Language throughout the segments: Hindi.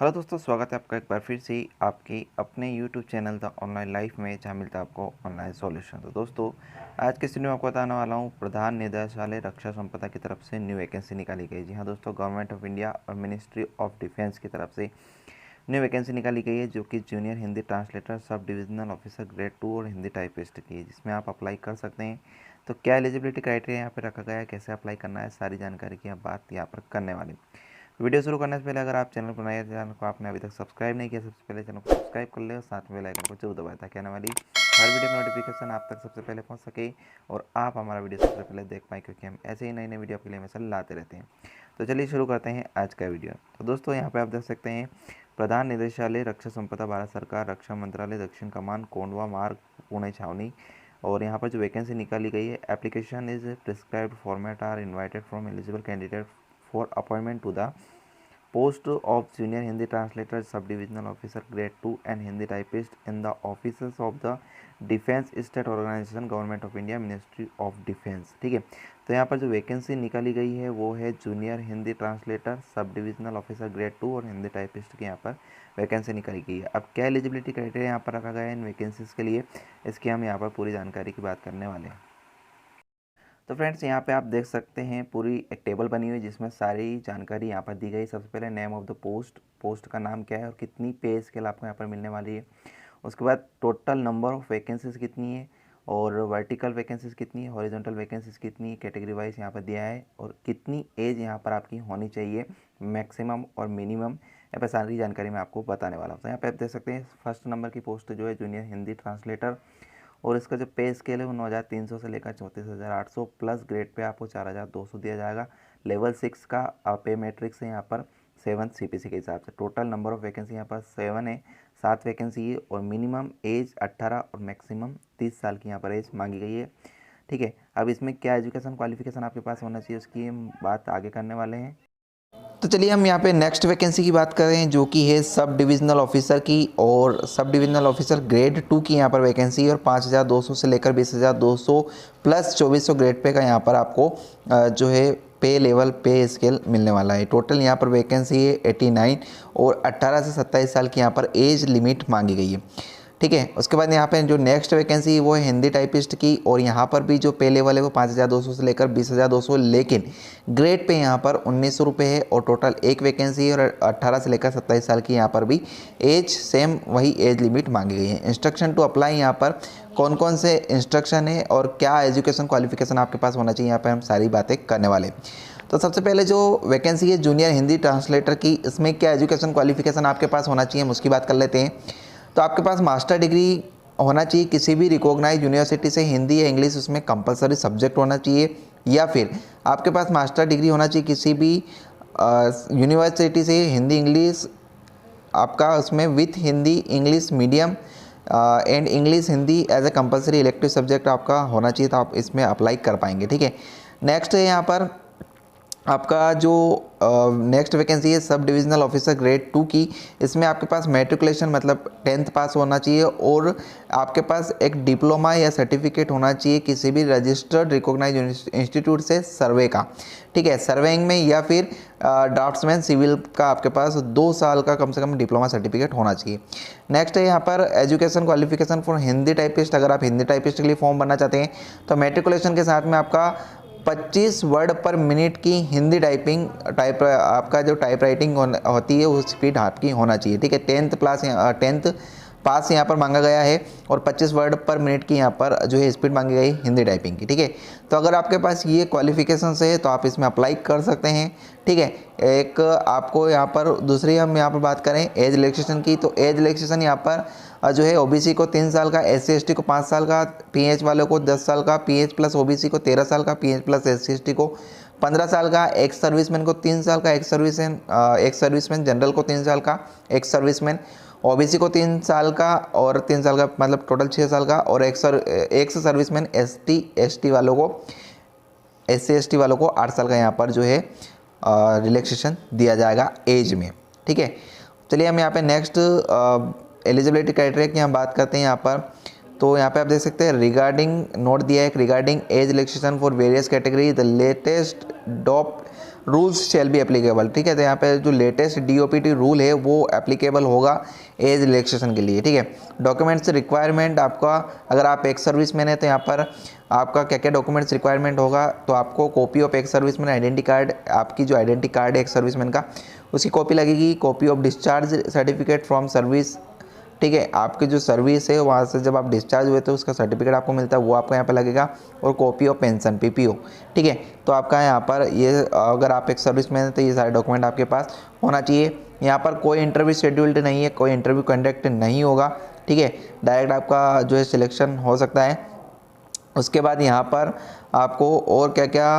हेलो दोस्तों, स्वागत है आपका एक बार फिर से आपके अपने YouTube channel the online life में, जहाँ मिलता है आपको ऑनलाइन सॉल्यूशन। तो दोस्तों, आज के वीडियो में आपको बताने वाला हूँ प्रधान निदेशालय रक्षा संपदा की तरफ से न्यू वैकेंसी निकाली गई। जी हाँ दोस्तों, गवर्नमेंट ऑफ इंडिया और मिनिस्ट्री ऑफ डिफेंस की तरफ से न्यू वैकेंसी निकाली गई है, जो कि junior Hindi translator sub divisional officer grade 2 और हिंदी टाइपिस्ट की है, जिसमें आप अप्लाई कर सकते हैं। तो क्या एलिजिबिलिटी क्राइटेरिया यहाँ पर रखा गया है, कैसे अप्लाई करना है, सारी जानकारी की आप बात यहाँ पर करने वाले। वीडियो शुरू करने से पहले अगर आप चैनल पर नए हैं, चैनल को आपने अभी तक सब्सक्राइब नहीं किया, सबसे पहले चैनल को सब्सक्राइब कर ले और साथ में बेल आइकन को जरूर दबाएं, ताकि आने वाली हर वीडियो नोटिफिकेशन आप तक सबसे पहले पहुंच सके और आप हमारा वीडियो सबसे पहले देख पाएँ, क्योंकि हम ऐसे ही नई नई वीडियो आपके लिए हमेशा लाते रहते हैं। तो चलिए शुरू करते हैं आज का वीडियो। तो दोस्तों, यहाँ पर आप देख सकते हैं प्रधान निदेशालय रक्षा संपदा, भारत सरकार, रक्षा मंत्रालय, दक्षिण कमान, कोंडवा मार्ग, पुणे छावनी। और यहाँ पर जो वैकेंसी निकाली गई है, application is prescribed format are invited from eligible candidate for appointment to the post of junior Hindi translator sub divisional officer grade 2 and Hindi typist in the offices of the defence state organisation government of India ministry of defence. ठीक है, तो यहाँ पर जो वैकेंसी निकाली गई है वो है junior Hindi translator sub divisional officer grade 2 और हिंदी टाइपिस्ट की यहाँ पर वैकेंसी निकाली गई है। अब क्या एलिजिबिलिटी क्राइटेरिया यहाँ पर रखा गया है इन वैकेंसीज़ के लिए, इसकी हम यहाँ पर पूरी जानकारी की बात करने वाले हैं। तो फ्रेंड्स, यहाँ पे आप देख सकते हैं पूरी एक टेबल बनी हुई है, जिसमें सारी जानकारी यहाँ पर दी गई। सबसे पहले नेम ऑफ द पोस्ट का नाम क्या है और कितनी पे स्केल आपको यहाँ पर मिलने वाली है। उसके बाद टोटल नंबर ऑफ़ वैकेंसीज़ कितनी है और वर्टिकल वैकेंसीज़ कितनी है, हॉरिजॉन्टल वैकेंसीज़ कितनी है, कैटेगरी वाइज यहाँ पर दिया है, और कितनी एज यहाँ पर आपकी होनी चाहिए, मैक्सिमम और मिनिमम। यहाँ पर सारी जानकारी मैं आपको बताने वाला हूँ। तो यहाँ पर आप देख सकते हैं फर्स्ट नंबर की पोस्ट जो है जूनियर हिंदी ट्रांसलेटर, और इसका जो पे स्केल है वो 9,300 से लेकर 34,800 प्लस ग्रेड पे आपको 4,200 दिया जाएगा। लेवल 6 का पे मैट्रिक्स है यहाँ पर 7 CPC के हिसाब से। टोटल नंबर ऑफ़ वैकेंसी यहाँ पर 7 है, 7 वैकेंसी है, और मिनिमम एज 18 और मैक्सिमम 30 साल की यहाँ पर एज मांगी गई है। ठीक है, अब इसमें क्या एजुकेशन क्वालिफिकेशन आपके पास होना चाहिए, उसकी हम बात आगे करने वाले हैं। तो चलिए हम यहाँ पे नेक्स्ट वैकेंसी की बात करें, जो कि है सब डिविजनल ऑफिसर की, और सब डिविजनल ऑफिसर ग्रेड 2 की यहाँ पर वैकेंसी है, और 5,200 से लेकर 20,200 प्लस 2,400 ग्रेड पे का यहाँ पर आपको जो है पे लेवल पे स्केल मिलने वाला है। टोटल यहाँ पर वैकेंसी है 89, और 18 से 27 साल की यहाँ पर एज लिमिट मांगी गई है। ठीक है, उसके बाद यहाँ पे जो नेक्स्ट वैकेंसी है वो है हिंदी टाइपिस्ट की, और यहाँ पर भी जो पे लेवल है वो 5,200 से लेकर 20,200, लेकिन ग्रेड पे यहाँ पर 1,900 रुपये है, और टोटल एक वैकेंसी है, और 18 से लेकर 27 साल की यहाँ पर भी एज सेम वही एज लिमिट मांगी गई है। इंस्ट्रक्शन टू अप्लाई, यहाँ पर कौन कौन से इंस्ट्रक्शन है और क्या एजुकेशन क्वालिफिकेशन आपके पास होना चाहिए, यहाँ पर हम सारी बातें करने वाले। तो सबसे पहले जो वैकेंसी है जूनियर हिंदी ट्रांसलेटर की, इसमें क्या एजुकेशन क्वालिफिकेशन आपके पास होना चाहिए, हम उसकी बात कर लेते हैं। तो आपके पास मास्टर डिग्री होना चाहिए किसी भी रिकॉग्नाइज यूनिवर्सिटी से, हिंदी या इंग्लिश उसमें कंपलसरी सब्जेक्ट होना चाहिए, या फिर आपके पास मास्टर डिग्री होना चाहिए किसी भी यूनिवर्सिटी से, हिंदी इंग्लिश आपका उसमें with Hindi English medium and English Hindi as a compulsory elective subject आपका होना चाहिए, तो आप इसमें अप्लाई कर पाएंगे। ठीक है, नेक्स्ट है यहाँ पर आपका जो नेक्स्ट वैकेंसी है सब डिविजनल ऑफिसर ग्रेड 2 की। इसमें आपके पास मैट्रिकुलेशन मतलब 10th पास होना चाहिए, और आपके पास एक डिप्लोमा या सर्टिफिकेट होना चाहिए किसी भी रजिस्टर्ड रिकॉग्नाइज इंस्टीट्यूट से सर्वे का। ठीक है, सर्वेइंग में या फिर ड्राफ्ट्समैन सिविल का आपके पास 2 साल का कम से कम डिप्लोमा सर्टिफिकेट होना चाहिए। नेक्स्ट है यहाँ पर education qualification for Hindi typist. अगर आप हिंदी टाइपिस्ट के लिए फॉर्म भरना चाहते हैं तो मैट्रिकुलेशन के साथ में आपका 25 वर्ड पर मिनट की हिंदी आपका जो टाइप राइटिंग होती है वो स्पीड आपकी होना चाहिए। ठीक है, 10th पास यहाँ पर मांगा गया है, और 25 वर्ड पर मिनट की यहाँ पर जो है स्पीड मांगी गई हिंदी टाइपिंग की। ठीक है, तो अगर आपके पास ये क्वालिफिकेशन है तो आप इसमें अप्लाई कर सकते हैं। ठीक है, एक आपको यहाँ पर दूसरी हम यहाँ पर बात करें एज रिलैक्सेशन की, तो एज रिलैक्सेशन यहाँ पर जो है ओबीसी को 3 साल का, SC ST को 5 साल का, PH वालों को 10 साल का, PH प्लस OBC को 13 साल का, PH प्लस SC ST को 15 साल का, एक्स सर्विसमैन को 3 साल का, एक्स सर्विसमैन जनरल को 3 साल का, एक्स सर्विसमैन OBC को 3 साल का, और 3 साल का मतलब टोटल 6 साल का, और एक्स सर्विसमैन SC ST वालों को 8 साल का यहाँ पर जो है रिलैक्सेशन दिया जाएगा एज में। ठीक है, चलिए हम यहाँ पे नेक्स्ट एलिजिबिलिटी क्राइटेरिया की हम बात करते हैं यहाँ पर। तो यहाँ पे आप देख सकते हैं रिगार्डिंग नोट दिया है, regarding age relaxation for various category the latest rules shall be applicable. ठीक है, तो यहाँ पे जो लेटेस्ट DOPT रूल है वो एप्लीकेबल होगा एज रिलैक्सेशन के लिए। ठीक है, डॉक्यूमेंट्स रिक्वायरमेंट आपका, अगर आप एक्स सर्विसमैन है तो यहाँ पर आपका क्या क्या डॉक्यूमेंट्स रिक्वायरमेंट होगा, तो आपको copy of ex serviceman identity card, आपकी जो आइडेंटिटी कार्ड है एक्स सर्विसमैन का उसकी कॉपी लगेगी, copy of discharge certificate from service. ठीक है, आपकी जो सर्विस है वहाँ से जब आप डिस्चार्ज हुए तो उसका सर्टिफिकेट आपको मिलता है वो आपको यहाँ पे लगेगा, और कॉपी ऑफ पेंशन PPO। ठीक है, तो आपका यहाँ पर ये, अगर आप एक सर्विसमैन है तो ये सारे डॉक्यूमेंट आपके पास होना चाहिए। यहाँ पर कोई इंटरव्यू शेड्यूल्ड नहीं है, कोई इंटरव्यू कंडक्ट नहीं होगा। ठीक है, डायरेक्ट आपका जो है सिलेक्शन हो सकता है। उसके बाद यहाँ पर आपको और क्या क्या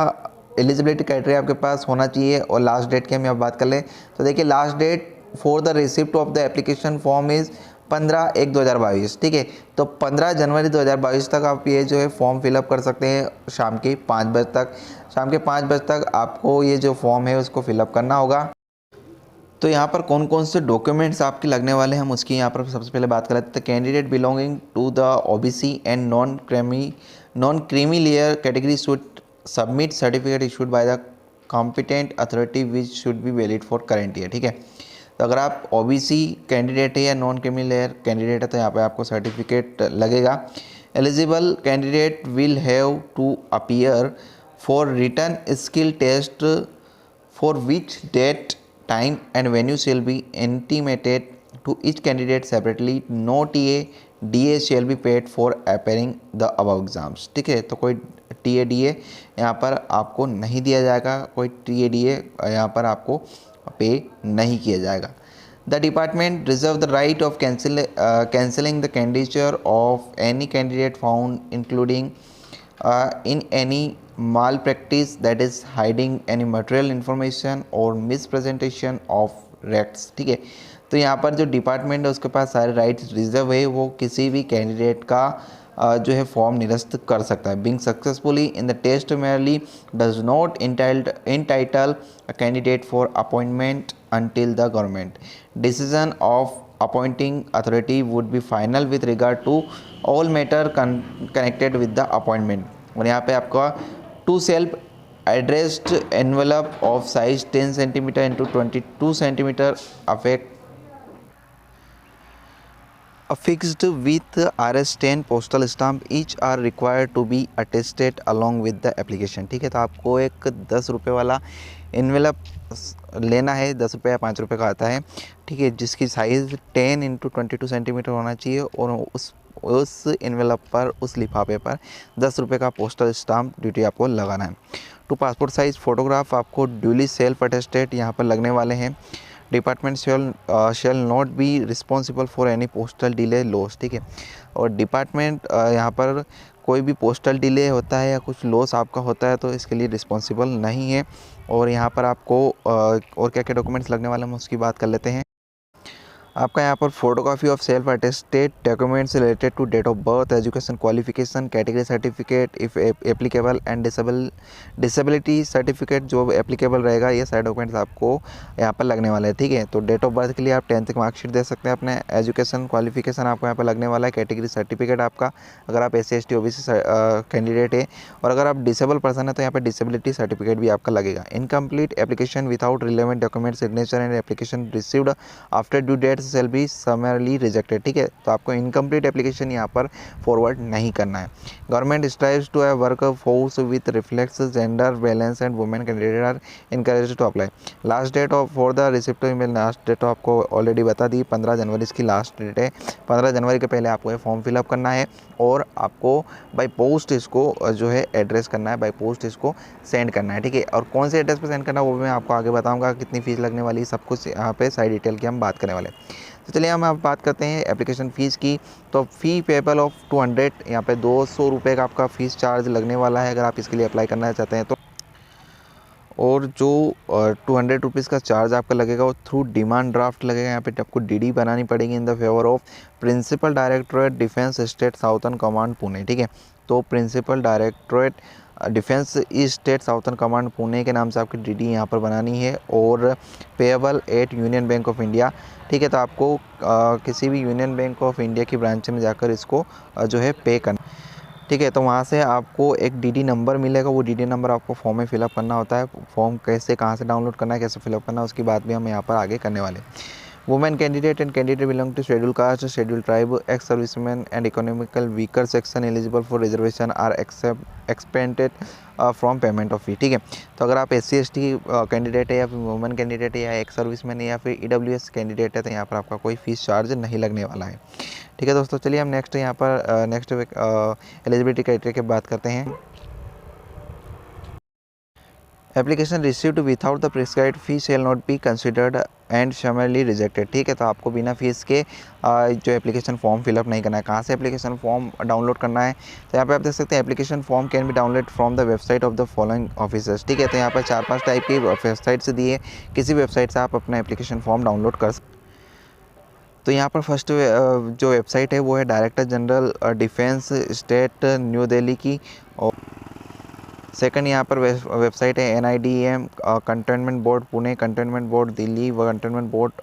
एलिजिबिलिटी क्राइटेरिया आपके पास होना चाहिए, और लास्ट डेट की हम यहाँ बात कर लें तो देखिए last date for the receipt of the application form is 15/1/2022। ठीक है, तो 15 जनवरी 2022 तक आप ये जो है फॉर्म फिलअप कर सकते हैं, शाम के 5 बजे तक। शाम के 5 बजे तक आपको ये जो फॉर्म है उसको फिलअप करना होगा। तो यहाँ पर कौन कौन से डॉक्यूमेंट्स आपके लगने वाले हैं हम उसकी यहाँ पर सबसे पहले बात कर लेते हैं। Candidate belonging to the OBC and non creamy layer category should submit certificate issued by the competent authority which should be valid for current year. ठीक है, तो अगर आप OBC कैंडिडेट है या नॉन क्रीमी लेयर कैंडिडेट है तो यहाँ पे आपको सर्टिफिकेट लगेगा। Eligible candidate will have to appear for written skill test for which date, time and venue shall be intimated to each candidate separately. No DA shall be paid for appearing the above exams। ठीक है, तो कोई DA यहाँ पर आपको नहीं दिया जाएगा, कोई DA यहाँ पर आपको पे नहीं किया जाएगा। The department reserve the right of cancelling the candidature of any candidate found including in any malpractice, that is hiding any material information or mispresentation of facts। ठीक है, तो यहाँ पर जो डिपार्टमेंट है उसके पास सारे राइट्स रिजर्व है, वो किसी भी कैंडिडेट का जो है फॉर्म निरस्त कर सकता है। Being successfully in the test merely does not entitle a candidate for appointment until the government decision of appointing authority would be final with regard to all matter connected with the appointment। और यहाँ पे आपका two self addressed envelope of size 10 centimetre into 22 centimetre affixed with RS10 postal stamp each are required to be attested along with the application। ठीक है, तो आपको एक 10 रुपये वाला इन्वेलप लेना है, 10 रुपये या 5 रुपये का आता है। ठीक है, जिसकी साइज़ 10 इंटू 22 सेंटीमीटर होना चाहिए, और उस इन्वेलप पर, उस लिफाफे पर 10 रुपये का पोस्टल स्टाम्प ड्यूटी आपको लगाना है। टू पासपोर्ट साइज़ फ़ोटोग्राफ आपको ड्यूली सेल्फ अटेस्टेड यहाँ पर लगने वाले हैं। Department shall not be responsible for any postal delay loss. ठीक है, और डिपार्टमेंट यहाँ पर कोई भी पोस्टल डिले होता है या कुछ लॉस आपका होता है तो इसके लिए रिस्पॉन्सिबल नहीं है। और यहाँ पर आपको और क्या क्या डॉक्यूमेंट्स लगने वाले हैं उसकी बात कर लेते हैं। आपका यहाँ पर photocopy of self attested documents related to date of birth, education qualification, category certificate if applicable and disability certificate जो एप्लीकेबल रहेगा, ये सारे डॉक्यूमेंट्स आपको यहाँ पर लगने वाले हैं। ठीक है, तो डेट ऑफ बर्थ के लिए आप 10th की मार्कशीट दे सकते हैं अपने। एजुकेशन क्वालिफिकेशन आपको यहाँ पर लगने वाला है। कैटेगरी सर्टिफिकेट आपका, अगर आप SC ST OBC कैंडिडेट है, और अगर आप डिसेबल पर्सन है तो यहाँ पर डिसेबिलिटी सर्टिफिकेट भी आपका लगेगा। Incomplete application without relevant document signature and application received after due date shall be summarily rejected. ठीक है, तो आपको इनकम्प्लीट एप्लीकेशन यहाँ पर फॉरवर्ड नहीं करना है। Government strives to have work force with reflex gender balance and women candidate are encouraged to apply. Last date of for the receipt email, last date आपको ऑलरेडी बता दी, 15 जनवरी इसकी लास्ट डेट है। 15 जनवरी के पहले आपको ये फॉर्म फिलअप करना है, और आपको बाई पोस्ट इसको जो है एड्रेस करना है, बाई पोस्ट इसको सेंड करना है। ठीक है, और कौन से एड्रेस पर सेंड करना है वो भी मैं आपको आगे बताऊँगा, कितनी फ़ीस लगने वाली, सब कुछ यहाँ पे सारी डिटेल की हम बात करने वाले हैं। तो चलिए हम अब बात करते हैं एप्लीकेशन फ़ीस की। तो फ़ी पेबल ऑफ 200, यहाँ पे 200 रुपये का आपका फ़ीस चार्ज लगने वाला है अगर आप इसके लिए अप्लाई करना चाहते हैं तो। और जो 200 रुपीज़ का चार्ज आपका लगेगा वो थ्रू डिमांड ड्राफ्ट लगेगा। यहाँ पे आपको DD बनानी पड़ेगी in the favour of principal directorate defence state southern command Pune. ठीक है, तो principal directorate defence east state southern command Pune के नाम से आपकी DD यहाँ पर बनानी है, और payable eight union bank of India. ठीक है, तो आपको किसी भी यूनियन बैंक ऑफ इंडिया की ब्रांच में जाकर इसको जो है पे करना। ठीक ठीक है। तो वहाँ से आपको एक डीडी नंबर मिलेगा, वो डीडी नंबर आपको फॉर्म में फिलअप करना होता है। फॉर्म कैसे कहाँ से डाउनलोड करना है, कैसे फिलअप करना है, उसकी बात भी हम यहाँ पर आगे करने वाले हैं। Women candidate and candidate belong to schedule caste, schedule tribe, ex serviceman and economical weaker section eligible for reservation are exempted from payment of fee. ठीक है। तो अगर आप SC ST कैंडिडेट है या फिर वुमेन कैंडिडेट है या एक्स सर्विसमैन है या फिर EWS कैंडिडेट है तो यहाँ पर आपका कोई फीस चार्ज नहीं लगने वाला है। ठीक है दोस्तों, चलिए हम नेक्स्ट यहाँ पर नेक्स्ट एलिजिबिलिटी क्राइटेरिया की बात करते हैं। Application received without the prescribed fee shall not be considered and समरली rejected. ठीक है। तो आपको बिना फीस के जो एप्लीकेशन फॉर्म फिलअप नहीं करना है। कहाँ से एप्लीकेशन फॉर्म डाउनलोड करना है, तो यहाँ पे आप देख सकते हैं application form can be download from the website of the following officers. ठीक है। तो यहाँ पर 4-5 टाइप की वेबसाइट से दिए, किसी वेबसाइट से आप अपना एप्लीकेशन फॉर्म डाउनलोड कर सकते। तो यहाँ पर फर्स्ट जो वेबसाइट है वो है director general defence state new Delhi की। और सेकंड यहाँ पर वेबसाइट है NIDM containment board Pune, containment board Delhi व कंटेनमेंट बोर्ड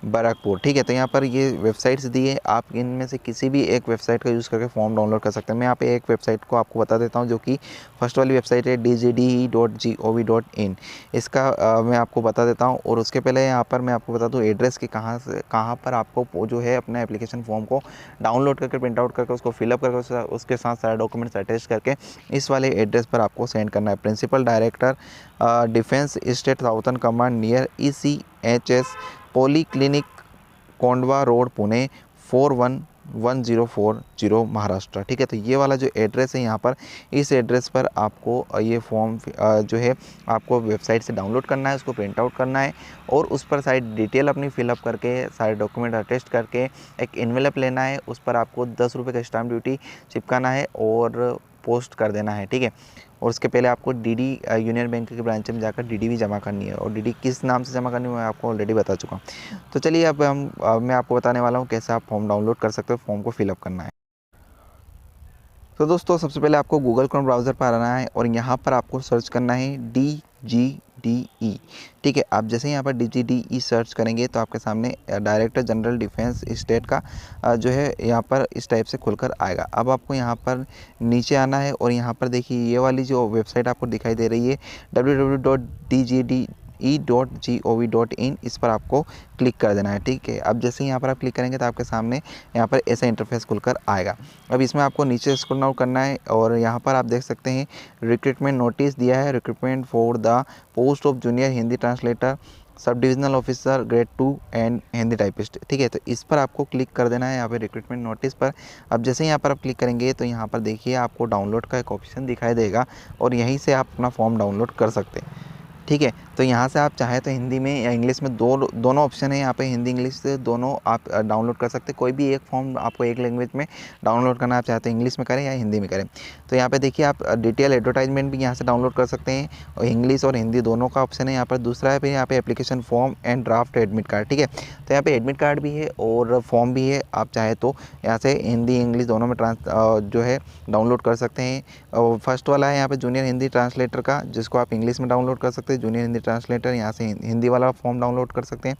बैरकपुर। ठीक है। तो यहाँ पर ये वेबसाइट्स दी है, आप इनमें से किसी भी एक वेबसाइट का यूज़ करके फॉर्म डाउनलोड कर सकते हैं। मैं यहाँ पे एक वेबसाइट को आपको बता देता हूँ, जो कि फर्स्ट वाली वेबसाइट है dgde.gov.in। इसका मैं आपको बता देता हूँ। और उसके पहले यहाँ पर मैं आपको बता दूँ एड्रेस कि कहाँ पर आपको जो है अपना एप्लीकेशन फॉर्म को डाउनलोड करके प्रिंट आउट करके उसको फिलअप करके उसके साथ सारे डॉक्यूमेंट्स अटैच करके इस वाले एड्रेस पर आपको सेंड करना है। Principal director defence state southern command near ECHS poly clinic Kondhwa road Pune 411040 Maharashtra. ठीक है। तो ये वाला जो एड्रेस है यहाँ पर, इस एड्रेस पर आपको ये फॉर्म जो है आपको वेबसाइट से डाउनलोड करना है, उसको प्रिंट आउट करना है और उस पर सारी डिटेल अपनी फिलअप करके सारे डॉक्यूमेंट अटेस्ट करके एक एनवेलप लेना है। उस पर आपको 10 रुपये का स्टाम्प ड्यूटी चिपकाना है और पोस्ट कर देना है। ठीक है। और उसके पहले आपको DD यूनियन बैंक के ब्रांच में जाकर DD भी जमा करनी है। और DD किस नाम से जमा करनी है मैं आपको ऑलरेडी बता चुका हूँ। तो चलिए अब मैं आपको बताने वाला हूँ कैसे आप फॉर्म डाउनलोड कर सकते हो, फॉर्म को फिलअप करना है। तो दोस्तों सबसे पहले आपको गूगल क्रोम ब्राउज़र पर आना है और यहाँ पर आपको सर्च करना है DGDE। ठीक है। आप जैसे ही यहाँ पर DGDE सर्च करेंगे तो आपके सामने डायरेक्टर जनरल डिफेंस स्टेट का जो है यहाँ पर इस टाइप से खुलकर आएगा। अब आपको यहाँ पर नीचे आना है और यहाँ पर देखिए ये वाली जो वेबसाइट आपको दिखाई दे रही है www.dgde.gov.in, इस पर आपको क्लिक कर देना है। ठीक है। अब जैसे ही यहाँ पर आप क्लिक करेंगे तो आपके सामने यहाँ पर ऐसा इंटरफेस खुलकर आएगा। अब इसमें आपको नीचे स्क्रॉल डाउन करना है और यहाँ पर आप देख सकते हैं रिक्रूटमेंट नोटिस दिया है, recruitment for the post of junior Hindi translator sub divisional officer grade 2 and Hindi typist. ठीक है। तो इस पर आपको क्लिक कर देना है यहाँ पे रिक्रूटमेंट नोटिस पर। अब जैसे ही यहाँ पर आप क्लिक करेंगे तो यहाँ पर देखिए आपको डाउनलोड का एक ऑप्शन दिखाई देगा और यहीं से आप अपना फॉर्म डाउनलोड कर सकते हैं। ठीक है। तो यहाँ से आप चाहे तो हिंदी में या इंग्लिश में दोनों ऑप्शन है यहाँ पे, हिंदी इंग्लिश से दोनों आप डाउनलोड कर सकते हैं। कोई भी एक फॉर्म आपको एक लैंग्वेज में डाउनलोड करना, आप चाहे तो इंग्लिश में करें या हिंदी में करें। तो यहाँ पे देखिए आप डिटेल एडवर्टाइजमेंट भी यहाँ से डाउनलोड कर सकते हैं और इंग्लिश और हिंदी दोनों का ऑप्शन है यहाँ पर। दूसरा है फिर यहाँ पे application form and draft admit card. ठीक है। तो यहाँ पे एडमिट कार्ड भी है और फॉर्म भी है, आप चाहे तो यहाँ से हिंदी इंग्लिश दोनों में जो है डाउनलोड कर सकते हैं। और फर्स्ट वाला है यहाँ पे जूनियर हिंदी ट्रांसलेटर का, जिसको आप इंग्लिश में डाउनलोड कर सकते हैं, जूनियर हिंदी ट्रांसलेटर, यहाँ से हिंदी वाला फॉर्म डाउनलोड कर सकते हैं।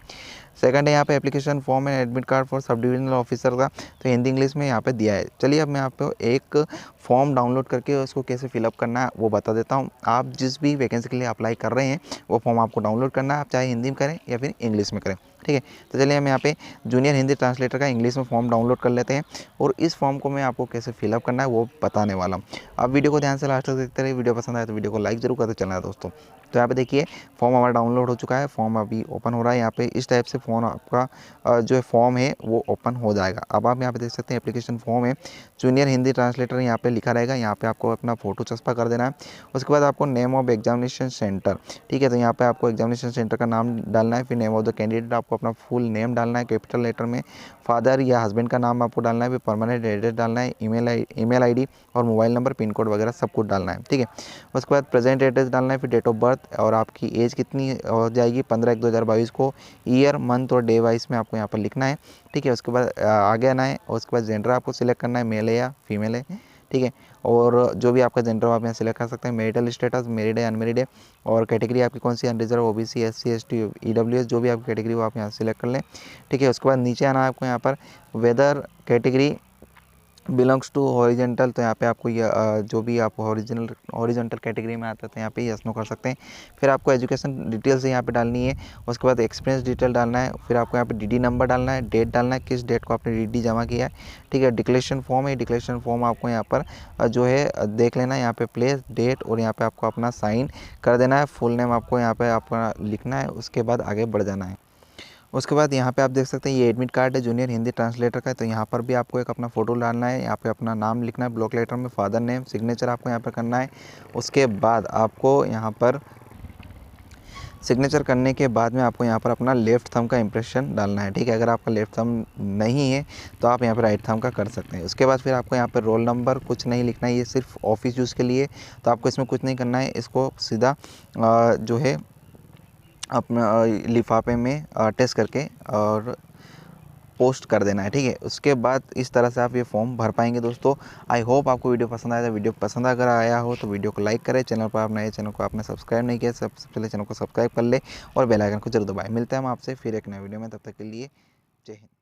सेकंड है यहाँ पे application form and admit card for sub divisional officer का, तो हिंदी इंग्लिश में यहाँ पे दिया है। चलिए अब मैं आपको एक फॉर्म डाउनलोड करके उसको कैसे फिलअप करना है वो बता देता हूँ। आप जिस भी वैकेंसी के लिए अप्लाई कर रहे हैं वो फॉर्म आपको डाउनलोड करना है, आप चाहे हिंदी में करें या फिर इंग्लिश में करें। ठीक है। तो चलिए हम यहाँ पे जूनियर हिंदी ट्रांसलेटर का इंग्लिश में फॉर्म डाउनलोड कर लेते हैं और इस फॉर्म को मैं आपको कैसे फिलअप करना है वो बताने वाला हूँ। आप वीडियो को ध्यान से लास्ट तक देखते रहिए। वीडियो पसंद आए तो वीडियो को लाइक जरूर करते चलना है दोस्तों। तो यहाँ पे देखिए फॉर्म हमारा डाउनलोड हो चुका है, फॉर्म अभी ओपन हो रहा है। यहाँ पे इस टाइप से फॉर्म आपका जो फॉर्म है वो ओपन हो जाएगा। अब आप यहाँ पे देख सकते हैं एप्लीकेशन फॉर्म है, जूनियर हिंदी ट्रांसलेटर यहाँ पे लिखा रहेगा। यहाँ पे आपको अपना फोटो चस्पा कर देना है। उसके बाद आपको नेम ऑफ एग्जामिनेशन सेंटर। ठीक है। तो यहाँ पे आपको एग्जामिनेशन सेंटर का नाम डालना है, फिर नेम ऑफ द कैंडिडेट आपको अपना फुल नेम डालना है कैपिटल लेटर में, फादर या हस्बैंड का नाम आपको डालना है, फिर परमानेंट एड्रेस डालना है, ईमेल आईडी और मोबाइल नंबर, पिन कोड वगैरह सब कुछ डालना है। ठीक है। उसके बाद प्रेजेंट एड्रेस डालना है, फिर डेट ऑफ बर्थ और आपकी एज कितनी हो जाएगी 15/1/2022 को, ईयर मंथ और डे वाइज में आपको यहाँ पर लिखना है। ठीक है। उसके बाद आगे आना है और उसके बाद जेंडर आपको सिलेक्ट करना है, मेल है या फीमेल है। ठीक है। और जो भी आपका जेंडर आप यहाँ सिलेक्ट कर सकते हैं, मैरिटल स्टेटस मैरिड है अनमेरिड है, और कैटेगरी आपकी कौन सी unreserved OBC SC ST EWS जो भी आपकी कैटेगरी वो आप यहाँ सिलेक्ट कर लें। ठीक है। उसके बाद नीचे आना है आपको यहाँ पर whether category belongs to horizontal, तो यहाँ पे आपको ये जो भी आप हॉरिजेंटल कैटेगरी में आता है तो यहाँ पे यस नो कर सकते हैं। फिर आपको एजुकेशन डिटेल्स यहाँ पे डालनी है, उसके बाद एक्सपीरियंस डिटेल डालना है, फिर आपको यहाँ पे डीडी नंबर डालना है, डेट डालना है, किस डेट को आपने डीडी जमा किया है, ठीक है। डिक्लेरेशन फॉर्म है, डिक्लेरेशन फॉर्म आपको यहाँ पर जो है देख लेना है, यहाँ पे प्लेस, डेट और यहाँ पे आपको अपना साइन कर देना है। फुल नेम आपको यहाँ पे आपका लिखना है, उसके बाद आगे बढ़ जाना है। उसके बाद यहाँ पे आप देख सकते हैं ये एडमिट कार्ड है जूनियर हिंदी ट्रांसलेटर का है, तो यहाँ पर भी आपको एक अपना फ़ोटो डालना है, यहाँ पे अपना नाम लिखना है, ब्लॉक लेटर में फादर नेम, सिग्नेचर आपको यहाँ पर करना है। उसके बाद आपको यहाँ पर सिग्नेचर करने के बाद में आपको यहाँ पर अपना लेफ़्ट थंब का इंप्रेशन डालना है, ठीक है। अगर आपका लेफ़्ट थंब नहीं है तो आप यहाँ पर राइट थंब का कर सकते हैं। उसके बाद फिर आपको यहाँ पर रोल नंबर कुछ नहीं लिखना है, ये सिर्फ ऑफिस यूज़ के लिए, तो आपको इसमें कुछ नहीं करना है। इसको सीधा जो है अपना लिफाफे में अटैच करके और पोस्ट कर देना है, ठीक है। उसके बाद इस तरह से आप ये फॉर्म भर पाएंगे दोस्तों। आई होप आपको वीडियो पसंद आया था। वीडियो पसंद अगर आया हो तो वीडियो को लाइक करें, चैनल पर आप नए चैनल को आपने सब्सक्राइब नहीं किया सबसे पहले चैनल को सब्सक्राइब कर ले और बेल आइकन को जरूर दबाएं। मिलते हैं हम आपसे फिर एक नए वीडियो में, तब तक के लिए जय हिंद।